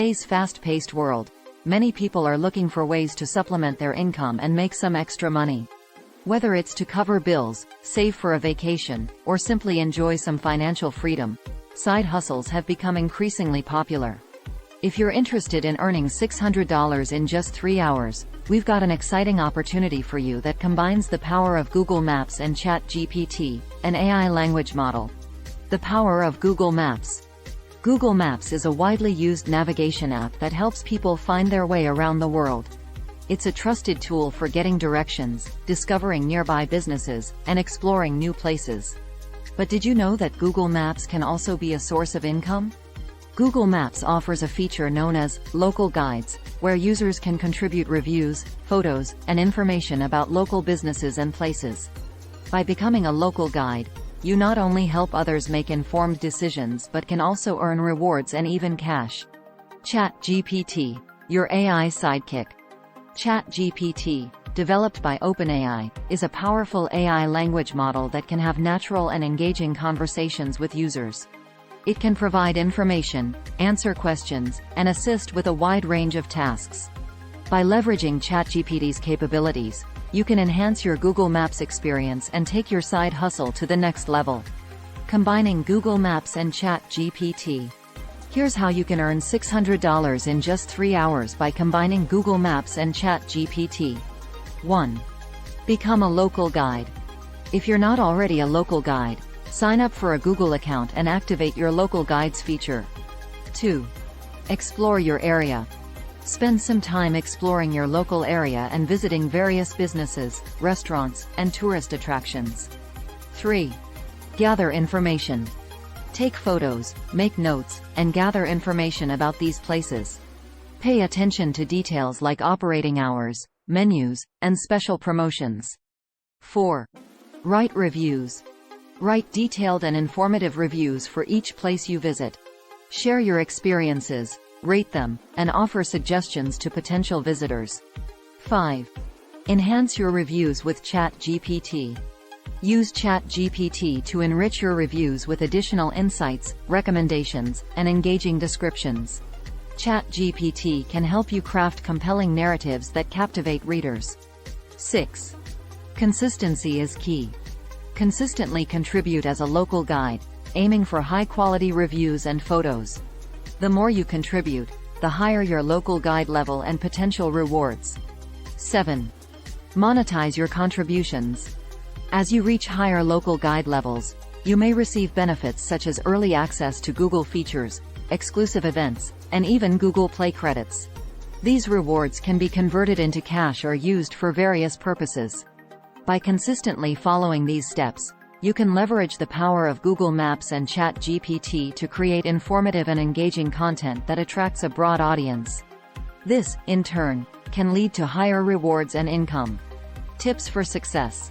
today's fast-paced world, many people are looking for ways to supplement their income and make some extra money. Whether it's to cover bills, save for a vacation, or simply enjoy some financial freedom, side hustles have become increasingly popular. If you're interested in earning $600 in just 3 hours, we've got an exciting opportunity for you that combines the power of Google Maps and ChatGPT, an AI language model. The power of Google Maps. Google Maps is a widely used navigation app that helps people find their way around the world. It's a trusted tool for getting directions, discovering nearby businesses, and exploring new places. But did you know that Google Maps can also be a source of income? Google Maps offers a feature known as Local Guides, where users can contribute reviews, photos, and information about local businesses and places. By becoming a local guide, you not only help others make informed decisions but can also earn rewards and even cash. ChatGPT, your AI sidekick. ChatGPT, developed by OpenAI, is a powerful AI language model that can have natural and engaging conversations with users. It can provide information, answer questions, and assist with a wide range of tasks. By leveraging ChatGPT's capabilities, you can enhance your Google Maps experience and take your side hustle to the next level. Combining Google Maps and ChatGPT. Here's how you can earn $600 in just 3 hours by combining Google Maps and ChatGPT. 1. Become a local guide. If you're not already a local guide, sign up for a Google account and activate your local guides feature. 2. Explore your area. Spend some time exploring your local area and visiting various businesses, restaurants, and tourist attractions. 3. Gather information. Take photos, make notes, and gather information about these places. Pay attention to details like operating hours, menus, and special promotions. 4. Write reviews. Write detailed and informative reviews for each place you visit. Share your experiences, rate them, and offer suggestions to potential visitors. 5. Enhance your reviews with ChatGPT. Use ChatGPT to enrich your reviews with additional insights, recommendations, and engaging descriptions. ChatGPT can help you craft compelling narratives that captivate readers. 6. Consistency is key. Consistently contribute as a local guide, aiming for high-quality reviews and photos. The more you contribute, the higher your local guide level and potential rewards. 7. Monetize your contributions. As you reach higher local guide levels, you may receive benefits such as early access to Google features, exclusive events, and even Google Play credits. These rewards can be converted into cash or used for various purposes. By consistently following these steps, you can leverage the power of Google Maps and ChatGPT to create informative and engaging content that attracts a broad audience. This, in turn, can lead to higher rewards and income. Tips for success.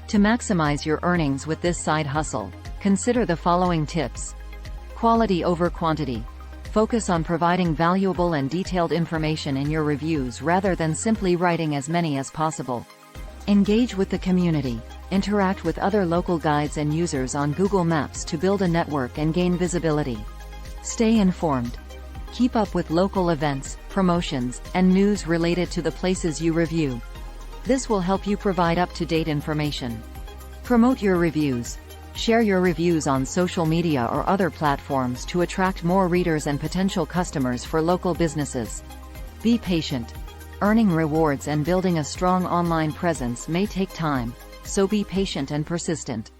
To maximize your earnings with this side hustle, consider the following tips. Quality over quantity. Focus on providing valuable and detailed information in your reviews rather than simply writing as many as possible. Engage with the community. Interact with other local guides and users on Google Maps to build a network and gain visibility. Stay informed. Keep up with local events, promotions, and news related to the places you review. This will help you provide up-to-date information. Promote your reviews. Share your reviews on social media or other platforms to attract more readers and potential customers for local businesses. Be patient. Earning rewards and building a strong online presence may take time, so be patient and persistent.